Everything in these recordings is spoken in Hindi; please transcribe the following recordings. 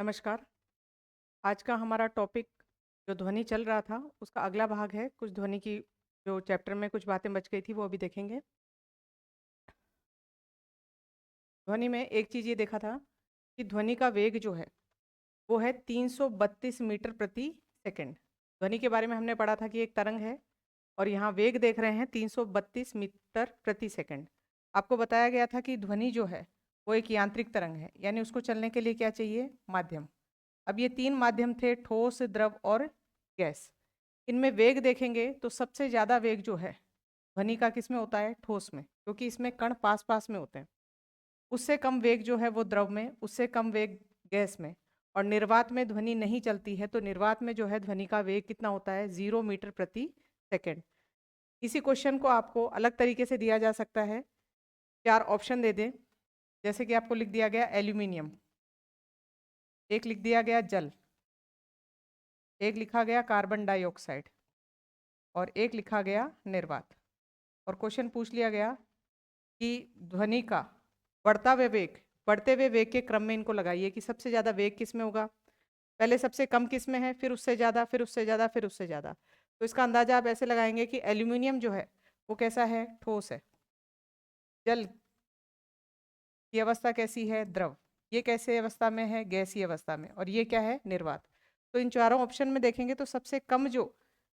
नमस्कार। आज का हमारा टॉपिक जो ध्वनि चल रहा था उसका अगला भाग है। कुछ ध्वनि की जो चैप्टर में कुछ बातें बच गई थी वो अभी देखेंगे। ध्वनि में एक चीज़ ये देखा था कि ध्वनि का वेग जो है वो है 332 मीटर प्रति सेकंड। ध्वनि के बारे में हमने पढ़ा था कि एक तरंग है और यहाँ वेग देख रहे हैं 332 मीटर प्रति सेकंड। आपको बताया गया था कि ध्वनि जो है वो एक यांत्रिक तरंग है, यानी उसको चलने के लिए क्या चाहिए? माध्यम। अब ये तीन माध्यम थे, ठोस, द्रव और गैस। इनमें वेग देखेंगे तो सबसे ज़्यादा वेग जो है ध्वनि का किस में होता है? ठोस में, क्योंकि इसमें कण पास पास में होते हैं। उससे कम वेग जो है वो द्रव में, उससे कम वेग गैस में। और निर्वात में ध्वनि नहीं चलती है, तो निर्वात में जो है ध्वनि का वेग कितना होता है? 0 मीटर प्रति सेकेंड। इसी क्वेश्चन को आपको अलग तरीके से दिया जा सकता है। चार ऑप्शन दे दें, जैसे कि आपको लिख दिया गया एल्यूमिनियम, एक लिख दिया गया जल, एक लिखा गया कार्बन डाइऑक्साइड और एक लिखा गया निर्वात। और क्वेश्चन पूछ लिया गया कि ध्वनि का बढ़ते हुए वेग के क्रम में इनको लगाइए कि सबसे ज़्यादा वेग किस में होगा। पहले सबसे कम किस में है, फिर उससे ज़्यादा, फिर उससे ज़्यादा, फिर उससे ज़्यादा। तो इसका अंदाजा आप ऐसे लगाएंगे कि एल्यूमिनियम जो है वो कैसा है? ठोस है। जल की अवस्था कैसी है? द्रव। ये कैसे अवस्था में है? गैसीय अवस्था में। और ये क्या है? निर्वात। तो इन चारों ऑप्शन में देखेंगे तो सबसे कम जो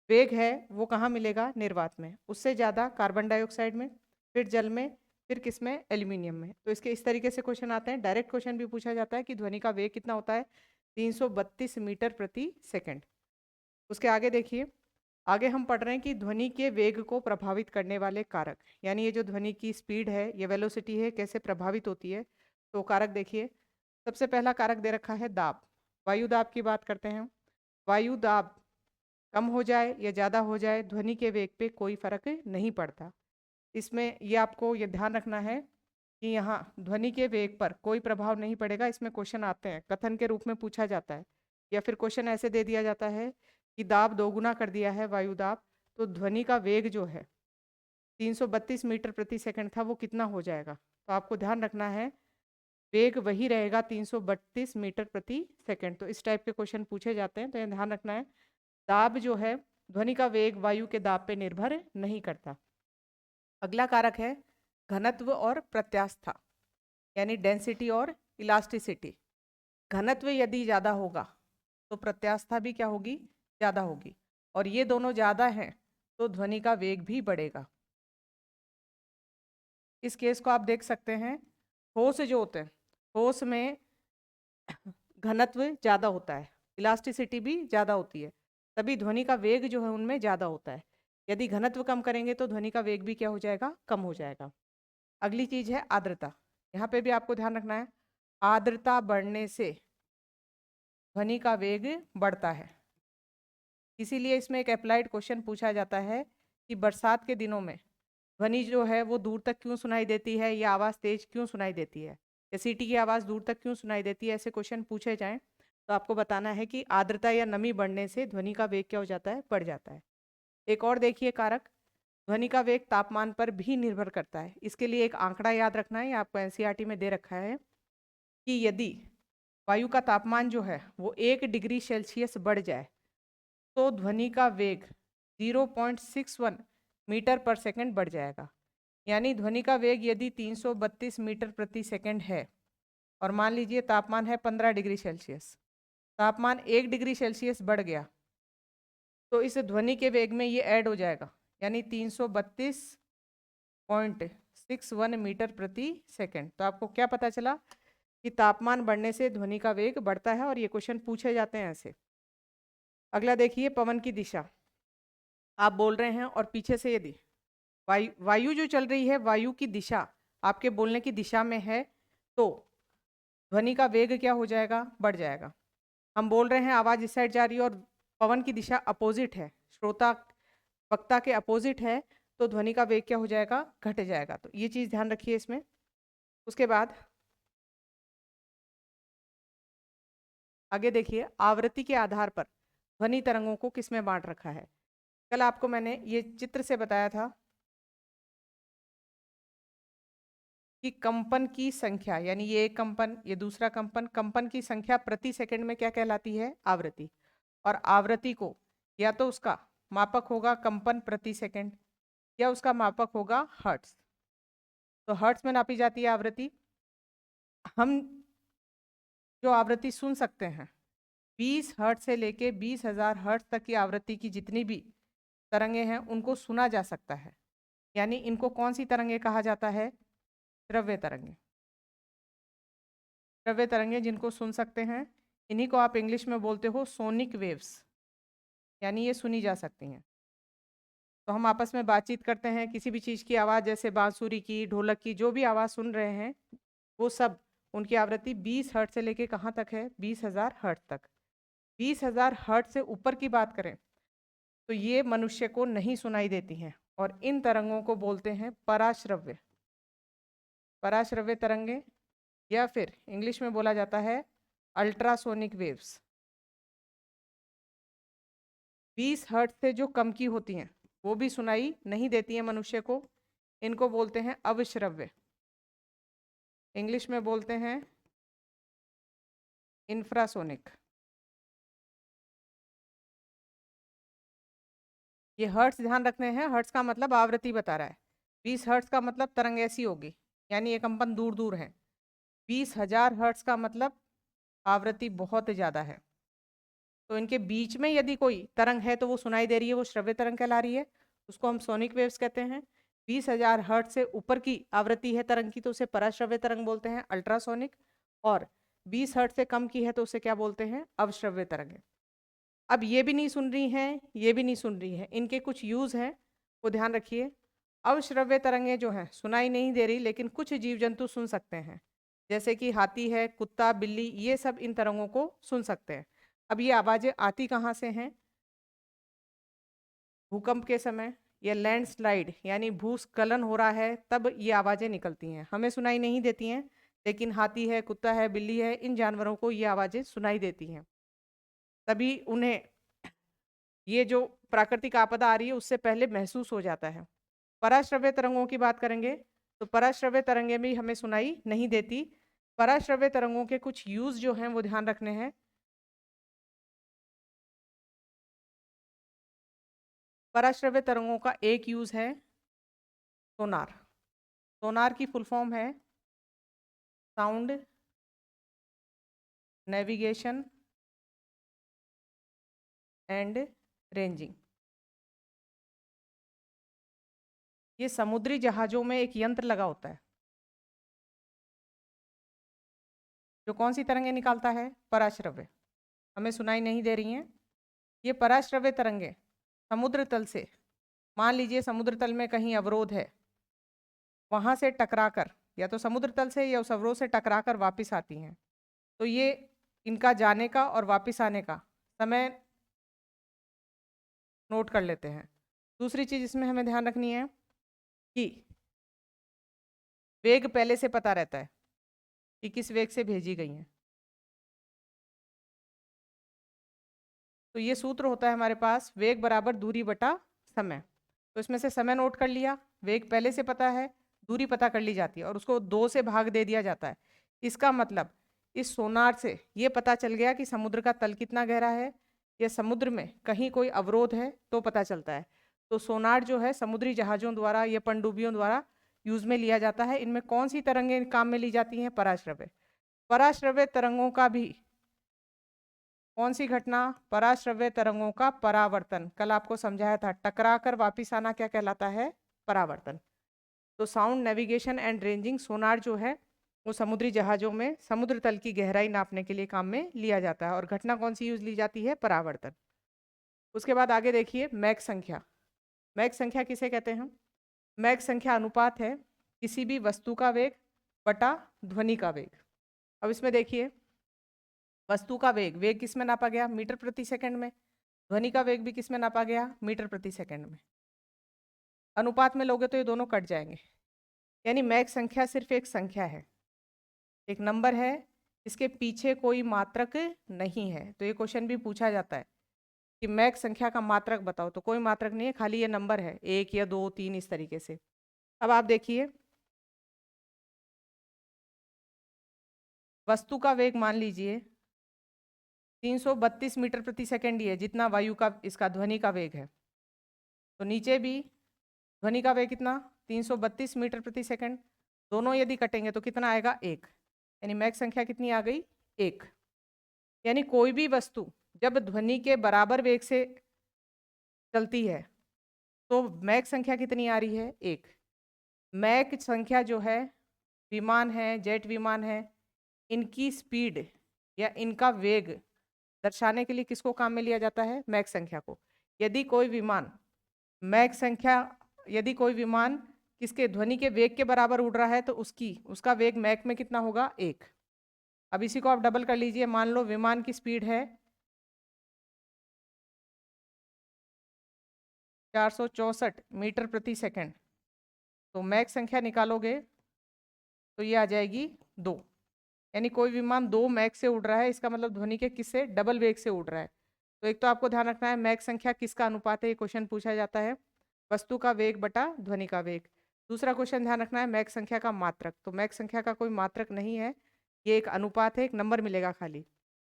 वेग है वो कहाँ मिलेगा? निर्वात में। उससे ज़्यादा कार्बन डाइऑक्साइड में, फिर जल में, फिर किस में? एल्यूमिनियम में। तो इसके इस तरीके से क्वेश्चन आते हैं। डायरेक्ट क्वेश्चन भी पूछा जाता है कि ध्वनि का वेग कितना होता है? 332 मीटर प्रति सेकेंड। उसके आगे देखिए, आगे हम पढ़ रहे हैं कि ध्वनि के वेग को प्रभावित करने वाले कारक, यानी ये जो ध्वनि की स्पीड है, ये वेलोसिटी है, कैसे प्रभावित होती है। तो कारक देखिए, सबसे पहला कारक दे रखा है दाब। वायु दाब की बात करते हैं। वायु दाब कम हो जाए या ज़्यादा हो जाए, ध्वनि के वेग पे कोई फर्क नहीं पड़ता। इसमें ये आपको ये ध्यान रखना है कि यहाँ ध्वनि के वेग पर कोई प्रभाव नहीं पड़ेगा। इसमें क्वेश्चन आते हैं, कथन के रूप में पूछा जाता है, या फिर क्वेश्चन ऐसे दे दिया जाता है कि दाब दोगुना कर दिया है वायु दाब, तो ध्वनि का वेग जो है 332 मीटर प्रति सेकंड था, वो कितना हो जाएगा? तो आपको ध्यान रखना है वेग वही रहेगा 332 मीटर प्रति सेकंड। तो इस टाइप के क्वेश्चन पूछे जाते हैं, तो ये ध्यान रखना है। दाब जो है, ध्वनि का वेग वायु के दाब पे निर्भर नहीं करता। अगला कारक है घनत्व और प्रत्यास्था, यानी डेंसिटी और इलास्टिसिटी। घनत्व यदि ज़्यादा होगा तो प्रत्यास्था भी क्या होगी? ज़्यादा होगी। और ये दोनों ज़्यादा हैं तो ध्वनि का वेग भी बढ़ेगा। इस केस को आप देख सकते हैं। ठोस जो होते हैं, ठोस में घनत्व ज़्यादा होता है, इलास्टिसिटी भी ज़्यादा होती है, तभी ध्वनि का वेग जो है उनमें ज़्यादा होता है। यदि घनत्व कम करेंगे तो ध्वनि का वेग भी क्या हो जाएगा? कम हो जाएगा। अगली चीज़ है आर्द्रता। यहाँ पे भी आपको ध्यान रखना है, आर्द्रता बढ़ने से ध्वनि का वेग बढ़ता है। इसीलिए इसमें एक अप्लाइड क्वेश्चन पूछा जाता है कि बरसात के दिनों में ध्वनि जो है वो दूर तक क्यों सुनाई देती है, या आवाज़ तेज क्यों सुनाई देती है, या सीटी की आवाज़ दूर तक क्यों सुनाई देती है। ऐसे क्वेश्चन पूछे जाएं तो आपको बताना है कि आर्द्रता या नमी बढ़ने से ध्वनि का वेग क्या हो जाता है? बढ़ जाता है। एक और देखिए कारक, ध्वनि का वेग तापमान पर भी निर्भर करता है। इसके लिए एक आंकड़ा याद रखना है, ये आपको एनसीईआरटी में दे रखा है कि यदि वायु का तापमान जो है वो 1 डिग्री सेल्सियस बढ़ जाए तो ध्वनि का वेग 0.61 मीटर पर सेकंड बढ़ जाएगा। यानी ध्वनि का वेग यदि 332 मीटर प्रति सेकंड है और मान लीजिए तापमान है 15 डिग्री सेल्सियस, तापमान 1 डिग्री सेल्सियस बढ़ गया तो इस ध्वनि के वेग में ये ऐड हो जाएगा, यानी 332.61 मीटर प्रति सेकंड। तो आपको क्या पता चला कि तापमान बढ़ने से ध्वनि का वेग बढ़ता है, और ये क्वेश्चन पूछे जाते हैं ऐसे। अगला देखिए, पवन की दिशा। आप बोल रहे हैं और पीछे से यदि वायु जो चल रही है, वायु की दिशा आपके बोलने की दिशा में है तो ध्वनि का वेग क्या हो जाएगा? बढ़ जाएगा। हम बोल रहे हैं आवाज इस साइड जा रही है और पवन की दिशा अपोजिट है, श्रोता वक्ता के अपोजिट है, तो ध्वनि का वेग क्या हो जाएगा? घट जाएगा। तो ये चीज ध्यान रखिए इसमें। उसके बाद आगे देखिए, आवृत्ति के आधार पर ध्वनि तरंगों को किस में बांट रखा है। कल आपको मैंने ये चित्र से बताया था कि कंपन की संख्या, यानी ये एक कंपन, ये दूसरा कंपन, कंपन की संख्या प्रति सेकंड में क्या कहलाती है? आवृत्ति। और आवृत्ति को या तो उसका मापक होगा कंपन प्रति सेकंड, या उसका मापक होगा हर्ट्ज। तो हर्ट्ज में नापी जाती है आवृत्ति। हम जो आवृत्ति सुन सकते हैं 20 हर्ट्ज से लेके 20,000 हर्ट्ज तक की आवृत्ति की जितनी भी तरंगे हैं उनको सुना जा सकता है। यानी इनको कौन सी तरंगे कहा जाता है? श्रव्य तरंगे। श्रव्य तरंगे जिनको सुन सकते हैं, इन्हीं को आप इंग्लिश में बोलते हो सोनिक वेव्स, यानी ये सुनी जा सकती हैं। तो हम आपस में बातचीत करते हैं, किसी भी चीज़ की आवाज़, जैसे बांसुरी की, ढोलक की, जो भी आवाज़ सुन रहे हैं वो सब, उनकी आवृत्ति 20 हर्ट्ज से लेके कहाँ तक है? 20,000 हर्ट्ज तक। 20,000 हर्ट्ज से ऊपर की बात करें तो ये मनुष्य को नहीं सुनाई देती हैं, और इन तरंगों को बोलते हैं पराश्रव्य। पराश्रव्य तरंगे, या फिर इंग्लिश में बोला जाता है अल्ट्रासोनिक वेव्स। 20 हर्ट्ज से जो कम की होती हैं वो भी सुनाई नहीं देती हैं मनुष्य को, इनको बोलते हैं अवश्रव्य। इंग्लिश में बोलते हैं इंफ्रासोनिक। ये हर्ट्ज ध्यान रखने हैं, हर्ट्ज का मतलब आवृत्ति बता रहा है। 20 हर्ट्ज का मतलब तरंग ऐसी होगी, यानी ये कंपन दूर दूर है। 20,000 हर्ट्ज का मतलब आवृत्ति बहुत ज़्यादा है। तो इनके बीच में यदि कोई तरंग है तो वो सुनाई दे रही है, वो श्रव्य तरंग कहला रही है, उसको हम सोनिक वेव्स कहते हैं। 20,000 हर्ट्ज से ऊपर की आवृत्ति है तरंग की तो उसे पराश्रव्य तरंग बोलते हैं, अल्ट्रासोनिक। और 20 हर्ट्ज से कम की है तो उसे क्या बोलते हैं? अवश्रव्य तरंग। अब ये भी नहीं सुन रही हैं, ये भी नहीं सुन रही हैं, इनके कुछ यूज हैं, वो ध्यान रखिए। अवश्रव्य तरंगें जो हैं सुनाई नहीं दे रही, लेकिन कुछ जीव जंतु सुन सकते हैं, जैसे कि हाथी है, कुत्ता, बिल्ली, ये सब इन तरंगों को सुन सकते हैं। अब ये आवाजें आती कहाँ से हैं? भूकंप के समय या लैंडस्लाइड यानी भूस्खलन हो रहा है तब ये आवाजें निकलती हैं, हमें सुनाई नहीं देती हैं, लेकिन हाथी है, कुत्ता है, बिल्ली है, इन जानवरों को ये आवाजें सुनाई देती हैं। तभी उन्हें ये जो प्राकृतिक आपदा आ रही है उससे पहले महसूस हो जाता है। पराश्रव्य तरंगों की बात करेंगे तो पराश्रव्य तरंगें भी हमें सुनाई नहीं देती। पराश्रव्य तरंगों के कुछ यूज जो हैं वो ध्यान रखने हैं। पराश्रव्य तरंगों का एक यूज है सोनार। सोनार की फुल फॉर्म है साउंड नेविगेशन एंड रेंजिंग। ये समुद्री जहाजों में एक यंत्र लगा होता है जो कौन सी तरंगें निकालता है? पराश्रव्य। हमें सुनाई नहीं दे रही हैं। ये पराश्रव्य तरंगें समुद्र तल से, मान लीजिए समुद्र तल में कहीं अवरोध है, वहां से टकराकर, या तो समुद्र तल से या उस अवरोध से टकराकर वापस आती हैं। तो ये इनका जाने का और वापस आने का समय नोट कर लेते हैं। दूसरी चीज इसमें हमें ध्यान रखनी है कि वेग पहले से पता रहता है कि किस वेग से भेजी गई हैं। तो ये सूत्र होता है हमारे पास, वेग बराबर दूरी बटा समय। तो इसमें से समय नोट कर लिया, वेग पहले से पता है, दूरी पता कर ली जाती है और उसको 2 से भाग दे दिया जाता है। इसका मतलब इस सोनार से ये पता चल गया कि समुद्र का तल कितना गहरा है, या समुद्र में कहीं कोई अवरोध है तो पता चलता है। तो सोनार जो है समुद्री जहाज़ों द्वारा या पनडुब्बियों द्वारा यूज में लिया जाता है। इनमें कौन सी तरंगें काम में ली जाती हैं? पराश्रव्य। पराश्रव्य तरंगों का भी कौन सी घटना? पराश्रव्य तरंगों का परावर्तन। कल आपको समझाया था, टकरा कर वापिस आना क्या कहलाता है? परावर्तन। तो साउंड नेविगेशन एंड रेंजिंग, सोनार जो है वो समुद्री जहाज़ों में समुद्र तल की गहराई नापने के लिए काम में लिया जाता है। और घटना कौन सी यूज ली जाती है? परावर्तन। उसके बाद आगे देखिए मैक संख्या। मैक संख्या किसे कहते हैं? मैक संख्या अनुपात है किसी भी वस्तु का वेग बटा ध्वनि का वेग। अब इसमें देखिए, वस्तु का वेग, वेग किस में नापा गया? मीटर प्रति सेकंड में। ध्वनि का वेग भी किस में नापा गया? मीटर प्रति सेकंड में। अनुपात में लोगे तो ये दोनों कट जाएंगे, यानी मैक संख्या सिर्फ एक संख्या है, एक नंबर है, इसके पीछे कोई मात्रक नहीं है। तो ये क्वेश्चन भी पूछा जाता है कि मैक संख्या का मात्रक बताओ, तो कोई मात्रक नहीं है, खाली ये नंबर है, 1 या 2 3 इस तरीके से। अब आप देखिए वस्तु का वेग मान लीजिए 332 मीटर प्रति सेकंड ही है, जितना वायु का इसका ध्वनि का वेग है। तो नीचे भी ध्वनि का वेग कितना 332 मीटर प्रति सेकंड, दोनों यदि कटेंगे तो कितना आएगा 1, यानी मैक संख्या कितनी आ गई 1। यानी कोई भी वस्तु जब ध्वनि के बराबर वेग से चलती है तो मैक संख्या कितनी आ रही है 1। मैक संख्या जो है विमान है, जेट विमान है, इनकी स्पीड या इनका वेग दर्शाने के लिए किसको काम में लिया जाता है, मैक संख्या को। यदि कोई विमान मैक संख्या यदि कोई विमान किसके ध्वनि के वेग के बराबर उड़ रहा है तो उसका वेग मैक में कितना होगा 1। अब इसी को आप डबल कर लीजिए, मान लो विमान की स्पीड है 464 मीटर प्रति सेकंड, तो मैक संख्या निकालोगे तो ये आ जाएगी 2। यानी कोई विमान 2 मैक से उड़ रहा है, इसका मतलब ध्वनि के किससे डबल वेग से उड़ रहा है। तो एक तो आपको ध्यान रखना है मैक संख्या किसका अनुपात है, ये क्वेश्चन पूछा जाता है, वस्तु का वेग बटा ध्वनि का वेग। दूसरा क्वेश्चन ध्यान रखना है मैक संख्या का मात्रक, तो मैक संख्या का कोई मात्रक नहीं है, ये एक अनुपात है, एक नंबर मिलेगा खाली।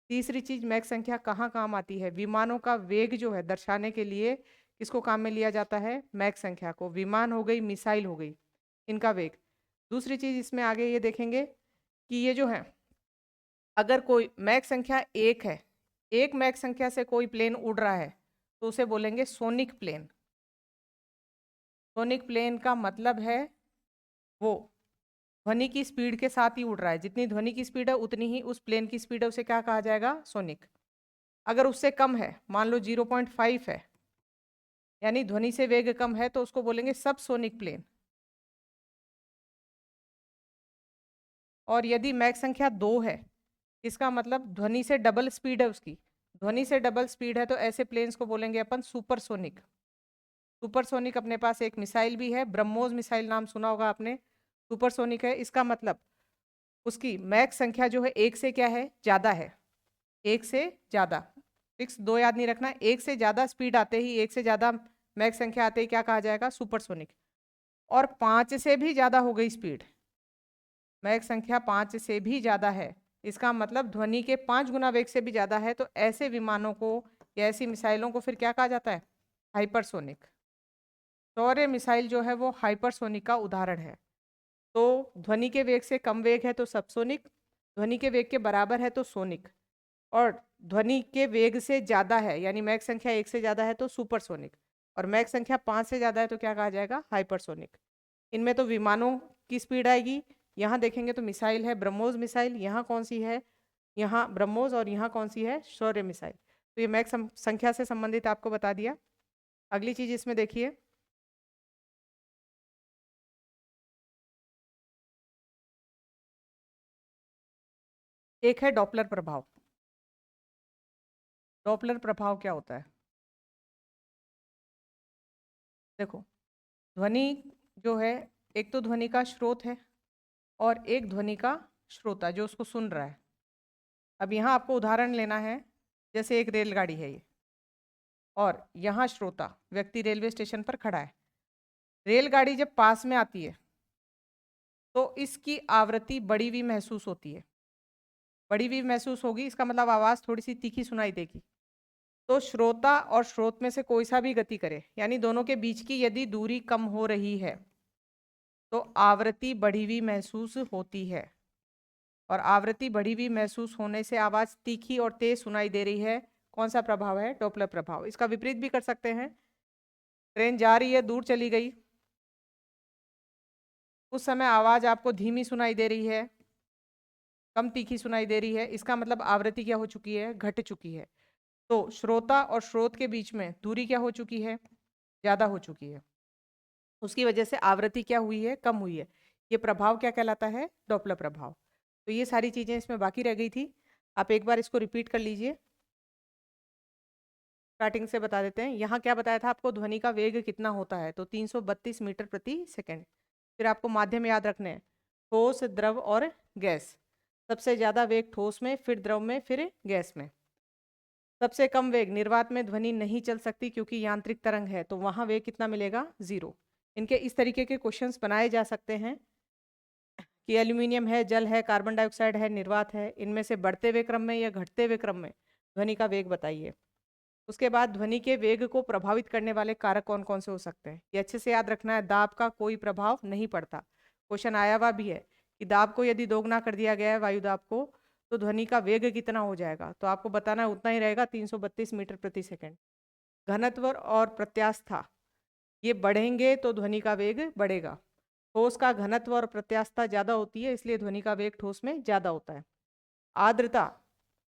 तीसरी चीज मैक संख्या कहाँ काम आती है, विमानों का वेग जो है दर्शाने के लिए किसको काम में लिया जाता है, मैक संख्या को। विमान हो गई, मिसाइल हो गई, इनका वेग। दूसरी चीज इसमें आगे ये देखेंगे कि ये जो है अगर कोई मैक संख्या 1 है, एक मैक संख्या से कोई प्लेन उड़ रहा है तो उसे बोलेंगे सोनिक प्लेन। सोनिक प्लेन का मतलब है वो ध्वनि की स्पीड के साथ ही उड़ रहा है, जितनी ध्वनि की स्पीड है उतनी ही उस प्लेन की स्पीड है, उसे क्या कहा जाएगा, सोनिक। अगर उससे कम है, मान लो 0.5 है, यानी ध्वनि से वेग कम है, तो उसको बोलेंगे सब सोनिक प्लेन। और यदि मैक संख्या 2 है, इसका मतलब ध्वनि से डबल स्पीड है उसकी, ध्वनि से डबल स्पीड है, तो ऐसे प्लेन्स को बोलेंगे अपन सुपरसोनिक। सुपरसोनिक अपने पास एक मिसाइल भी है, ब्रह्मोस मिसाइल नाम सुना होगा आपने, सुपरसोनिक है। इसका मतलब उसकी मैक संख्या जो है 1 से क्या है, ज़्यादा है, 1 से ज़्यादा। फिक्स 2 याद नहीं रखना, 1 से ज़्यादा स्पीड आते ही, 1 से ज़्यादा मैक संख्या आते ही क्या कहा जाएगा, सुपरसोनिक। और 5 से भी ज़्यादा हो गई स्पीड, मैक संख्या 5 से भी ज़्यादा है, इसका मतलब ध्वनि के 5 गुना वेग से भी ज़्यादा है, तो ऐसे विमानों को या ऐसी मिसाइलों को फिर क्या कहा जाता है, हाइपरसोनिक। सौर्य मिसाइल जो है वो हाइपरसोनिक का उदाहरण है। तो ध्वनि के वेग से कम वेग है तो सबसोनिक, ध्वनि के वेग के बराबर है तो सोनिक, और ध्वनि के वेग से ज़्यादा है यानी मैक संख्या 1 से ज़्यादा है तो सुपरसोनिक, और मैक संख्या 5 से ज़्यादा है तो क्या कहा जाएगा, हाइपरसोनिक। इनमें तो विमानों की स्पीड आएगी, यहाँ देखेंगे तो मिसाइल है ब्रह्मोस मिसाइल, यहाँ कौन सी है, यहाँ ब्रह्मोस, और यहाँ कौन सी है, शौर्य मिसाइल। तो ये मैक संख्या से संबंधित आपको बता दिया। अगली चीज इसमें देखिए, एक है डॉपलर प्रभाव। डॉपलर प्रभाव क्या होता है, देखो ध्वनि जो है एक तो ध्वनि का स्रोत है और एक ध्वनि का श्रोता जो उसको सुन रहा है। अब यहाँ आपको उदाहरण लेना है, जैसे एक रेलगाड़ी है ये, और यहाँ श्रोता व्यक्ति रेलवे स्टेशन पर खड़ा है। रेलगाड़ी जब पास में आती है तो इसकी आवृत्ति बढ़ी हुई महसूस होती है, बढ़ी हुई महसूस होगी, इसका मतलब आवाज़ थोड़ी सी तीखी सुनाई देगी। तो श्रोता और स्रोत में से कोई सा भी गति करे, यानी दोनों के बीच की यदि दूरी कम हो रही है तो आवृत्ति बढ़ी हुई महसूस होती है, और आवृत्ति बढ़ी हुई महसूस होने से आवाज तीखी और तेज सुनाई दे रही है, कौन सा प्रभाव है, डॉपलर प्रभाव। इसका विपरीत भी कर सकते हैं, ट्रेन जा रही है, दूर चली गई, उस समय आवाज आपको धीमी सुनाई दे रही है, कम तीखी सुनाई दे रही है, इसका मतलब आवृत्ति क्या हो चुकी है, घट चुकी है। तो श्रोता और स्रोत के बीच में दूरी क्या हो चुकी है, ज्यादा हो चुकी है, उसकी वजह से आवृत्ति क्या हुई है, कम हुई है। ये प्रभाव क्या कहलाता है, डॉपलर प्रभाव। तो ये सारी चीजें इसमें बाकी रह गई थी, आप एक बार इसको रिपीट कर लीजिए। स्टार्टिंग से बता देते हैं, यहाँ क्या बताया था आपको, ध्वनि का वेग कितना होता है, तो 332 मीटर प्रति सेकंड। फिर आपको माध्यम याद रखने हैं, ठोस, द्रव और गैस। सबसे ज्यादा वेग ठोस में, फिर द्रव में, फिर गैस में। सबसे कम वेग, निर्वात में ध्वनि नहीं चल सकती क्योंकि यांत्रिक तरंग है, तो वहां वेग कितना मिलेगा, 0। इनके इस तरीके के क्वेश्चंस बनाए जा सकते हैं कि एल्यूमिनियम है, जल है, कार्बन डाइऑक्साइड है, निर्वात है, इनमें से बढ़ते हुए क्रम में या घटते हुए क्रम में ध्वनि का वेग बताइए। उसके बाद ध्वनि के वेग को प्रभावित करने वाले कारक कौन कौन से हो सकते हैं, ये अच्छे से याद रखना है। दाब का कोई प्रभाव नहीं पड़ता। क्वेश्चन आया हुआ भी है कि दाब को यदि दोगुना कर दिया गया है वायु दाब को, तो ध्वनि का वेग कितना हो जाएगा, तो आपको बताना है उतना ही रहेगा, 332 मीटर प्रति सेकंड। घनत्व और प्रत्यास्था ये बढ़ेंगे तो ध्वनि का वेग बढ़ेगा। ठोस का घनत्व और प्रत्यास्था ज्यादा होती है, इसलिए ध्वनि का वेग ठोस में ज्यादा होता है। आर्द्रता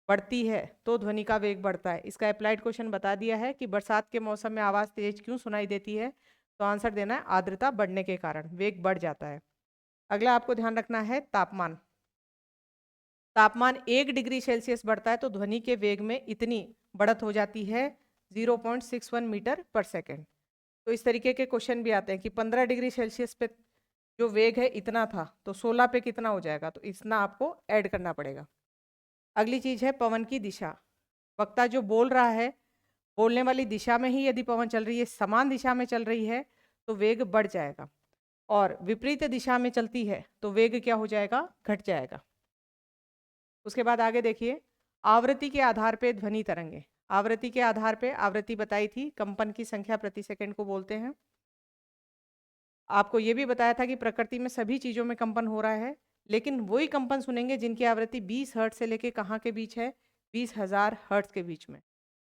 बढ़ती है तो ध्वनि का वेग बढ़ता है। इसका अप्लाइड क्वेश्चन बता दिया है कि बरसात के मौसम में आवाज तेज क्यों सुनाई देती है, तो आंसर देना है आर्द्रता बढ़ने के कारण वेग बढ़ जाता है। अगला आपको ध्यान रखना है तापमान। तापमान 1 डिग्री सेल्सियस बढ़ता है तो ध्वनि के वेग में इतनी बढ़त हो जाती है 0.61 मीटर पर सेकेंड। तो इस तरीके के क्वेश्चन भी आते हैं कि 15 डिग्री सेल्सियस पे जो वेग है इतना था, तो 16 पे कितना हो जाएगा, तो इतना आपको ऐड करना पड़ेगा। अगली चीज है पवन की दिशा। वक्ता जो बोल रहा है, बोलने वाली दिशा में ही यदि पवन चल रही है, समान दिशा में चल रही है, तो वेग बढ़ जाएगा, और विपरीत दिशा में चलती है तो वेग क्या हो जाएगा, घट जाएगा। उसके बाद आगे देखिए, आवृत्ति के आधार पे ध्वनि तरंगे। आवृत्ति के आधार पे आवृत्ति बताई थी, कंपन की संख्या प्रति सेकंड को बोलते हैं। आपको ये भी बताया था कि प्रकृति में सभी चीजों में कंपन हो रहा है, लेकिन वही कंपन सुनेंगे जिनकी आवृत्ति 20 हर्ट्ज से लेके कहाँ के बीच है, 20,000 हर्ट्ज के बीच में।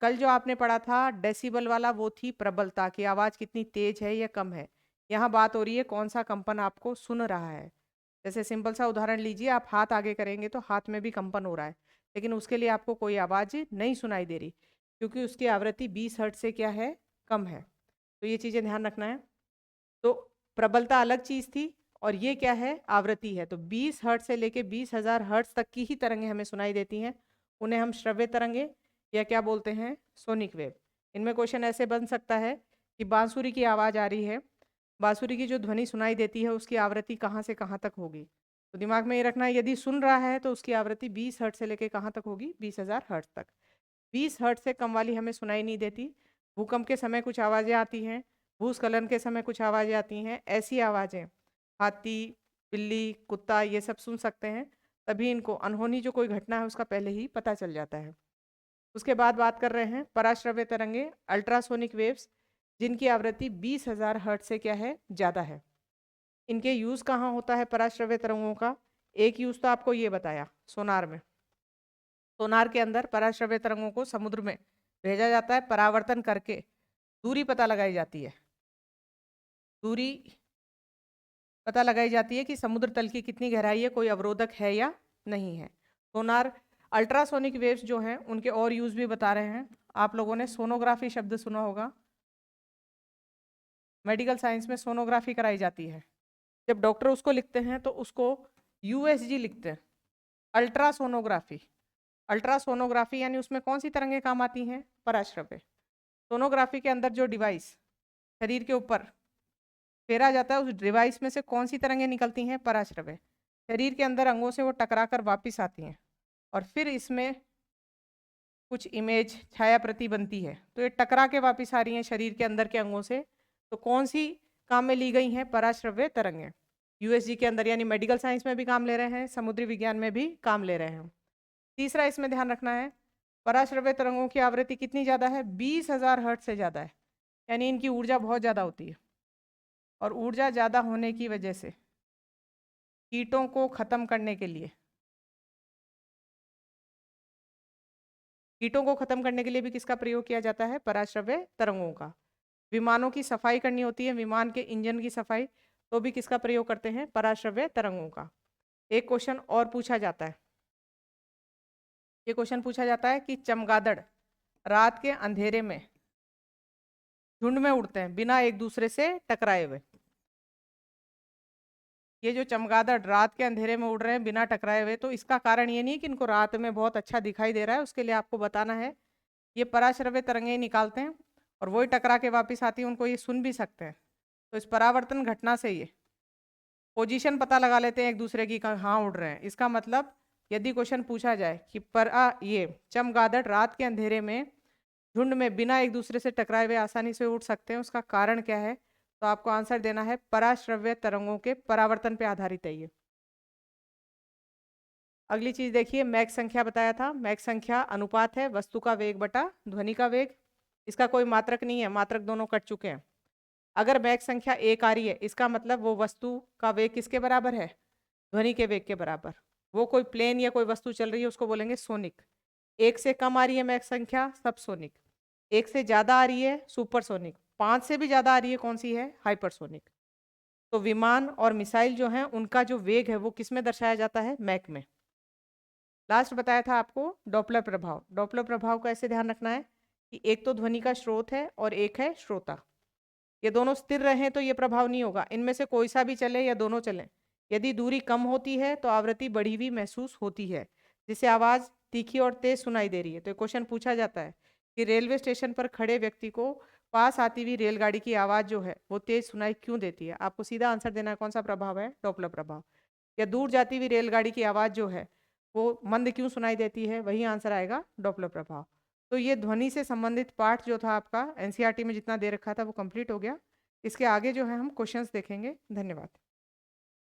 कल जो आपने पढ़ा था डेसिबल वाला, वो थी प्रबलता की, आवाज कितनी तेज है या कम है। यहाँ बात हो रही है कौन सा कंपन आपको सुन रहा है। जैसे सिंपल सा उदाहरण लीजिए, आप हाथ आगे करेंगे तो हाथ में भी कंपन हो रहा है, लेकिन उसके लिए आपको कोई आवाज नहीं सुनाई दे रही, क्योंकि उसकी आवृत्ति 20 हर्ट्ज से क्या है, कम है। तो ये चीजें ध्यान रखना है। तो प्रबलता अलग चीज थी, और ये क्या है, आवृत्ति है। तो 20 हर्ट्ज से लेके 20,000 हर्ट्ज तक की ही तरंगे हमें सुनाई देती हैं, उन्हें हम श्रव्य तरंगे या क्या बोलते हैं, सोनिक वेव। इनमें क्वेश्चन ऐसे बन सकता है कि बांसुरी की आवाज आ रही है, बांसुरी की जो ध्वनि सुनाई देती है उसकी आवृत्ति कहाँ से कहाँ तक होगी, तो दिमाग में ये रखना है, यदि सुन रहा है तो उसकी आवृत्ति 20 हर्ट्ज से लेके कहाँ तक होगी, 20,000 हर्ट्ज तक। 20 हर्ट्ज से कम वाली हमें सुनाई नहीं देती। भूकंप के समय कुछ आवाज़ें आती हैं, भूस्खलन के समय कुछ आवाज़ें आती हैं, ऐसी आवाज़ें हाथी, बिल्ली, कुत्ता ये सब सुन सकते हैं, तभी इनको अनहोनी जो कोई घटना है उसका पहले ही पता चल जाता है। उसके बाद बात कर रहे हैं पराश्रव्य तरंगे, अल्ट्रासोनिक वेव्स, जिनकी आवृत्ति 20,000 हर्ट्ज से क्या है, ज़्यादा है। इनके यूज़ कहाँ होता है पराश्रव्य तरंगों का, एक यूज़ तो आपको ये बताया सोनार में। सोनार के अंदर पराश्रव्य तरंगों को समुद्र में भेजा जाता है, परावर्तन करके दूरी पता लगाई जाती है। दूरी पता लगाई जाती है कि समुद्र तल की कितनी गहराई है, कोई अवरोधक है या नहीं है। सोनार अल्ट्रासोनिक वेव्स जो हैं उनके और यूज़ भी बता रहे हैं। आप लोगों ने सोनोग्राफी शब्द सुना होगा, मेडिकल साइंस में सोनोग्राफी कराई जाती है। जब डॉक्टर उसको लिखते हैं तो उसको यूएसजी लिखते हैं, अल्ट्रासोनोग्राफी। अल्ट्रासोनोग्राफी यानी उसमें कौन सी तरंगें काम आती हैं, पराश्रव्य। सोनोग्राफी के अंदर जो डिवाइस शरीर के ऊपर फेरा जाता है, उस डिवाइस में से कौन सी तरंगें निकलती हैं, पराश्रव्य। शरीर के अंदर अंगों से वो टकरा कर वापिस आती हैं, और फिर इसमें कुछ इमेज छाया प्रति बनती है, तो ये टकरा के वापिस आ रही हैं शरीर के अंदर के अंगों से, तो कौन सी काम में ली गई हैं, पराश्रव्य तरंगें यूएसजी के अंदर, यानी मेडिकल साइंस में भी काम ले रहे हैं, समुद्री विज्ञान में भी काम ले रहे हैं। तीसरा इसमें ध्यान रखना है, पराश्रव्य तरंगों की आवृत्ति कितनी ज़्यादा है, 20,000 हर्ट्ज से ज़्यादा है, यानी इनकी ऊर्जा बहुत ज़्यादा होती है, और ऊर्जा ज़्यादा होने की वजह से कीटों को खत्म करने के लिए, कीटों को खत्म करने के लिए भी किसका प्रयोग किया जाता है, पराश्रव्य तरंगों का। विमानों की सफाई करनी होती है, विमान के इंजन की सफाई, तो भी किसका प्रयोग करते हैं, पराश्रव्य तरंगों का। एक क्वेश्चन और पूछा जाता है, ये क्वेश्चन पूछा जाता है कि चमगादड़ रात के अंधेरे में झुंड में उड़ते हैं बिना एक दूसरे से टकराए हुए। ये जो चमगादड़ रात के अंधेरे में उड़ रहे हैं बिना टकराए हुए, तो इसका कारण ये नहीं कि इनको रात में बहुत अच्छा दिखाई दे रहा है, उसके लिए आपको बताना है ये पराश्रव्य तरंगें निकालते हैं, और वही टकरा के वापस आती है, उनको ये सुन भी सकते हैं। तो इस परावर्तन घटना से ये पोजीशन पता लगा लेते हैं एक दूसरे की, कहाँ उड़ रहे हैं। इसका मतलब यदि क्वेश्चन पूछा जाए कि ये चमगादड़ रात के अंधेरे में झुंड में बिना एक दूसरे से टकराए हुए आसानी से उड़ सकते हैं, उसका कारण क्या है, तो आपको आंसर देना है पराश्रव्य तरंगों के परावर्तन पे आधारित है ये। अगली चीज देखिए, मैक संख्या बताया था। मैक संख्या अनुपात है वस्तु का वेग बटा ध्वनि का वेग। इसका कोई मात्रक नहीं है, मात्रक दोनों कट चुके हैं। अगर मैक संख्या 1 आ रही है, इसका मतलब वो वस्तु का वेग किसके बराबर है? ध्वनि के वेग के बराबर। वो कोई प्लेन या कोई वस्तु चल रही है, उसको बोलेंगे सोनिक। 1 से कम आ रही है मैक संख्या, सब सोनिक। 1 से ज्यादा आ रही है सुपरसोनिक। 5 से भी ज्यादा आ रही है, कौन सी है? हाइपरसोनिक। तो विमान और मिसाइल जो हैं उनका जो वेग है वो किस में दर्शाया जाता है? मैक में। लास्ट बताया था आपको डॉपलर प्रभाव। डॉपलर प्रभाव का ऐसे ध्यान रखना है कि एक तो ध्वनि का स्रोत है और एक है श्रोता। ये दोनों स्थिर रहें तो ये प्रभाव नहीं होगा, इनमें से कोई सा भी चले या दोनों चलें। यदि दूरी कम होती है तो आवृत्ति बढ़ी हुई महसूस होती है, जिससे आवाज तीखी और तेज सुनाई दे रही है। तो क्वेश्चन पूछा जाता है कि रेलवे स्टेशन पर खड़े व्यक्ति को पास आती हुई रेलगाड़ी की आवाज जो है वो तेज सुनाई क्यों देती है? आपको सीधा आंसर देना है, कौन सा प्रभाव है? डॉपलर प्रभाव। या दूर जाती हुई रेलगाड़ी की आवाज जो है वो मंद क्यों सुनाई देती है? वही आंसर आएगा, डॉपलर प्रभाव। तो ये ध्वनि से संबंधित पार्ट जो था आपका एनसीईआरटी में जितना दे रखा था वो कंप्लीट हो गया। इसके आगे जो है हम क्वेश्चंस देखेंगे। धन्यवाद।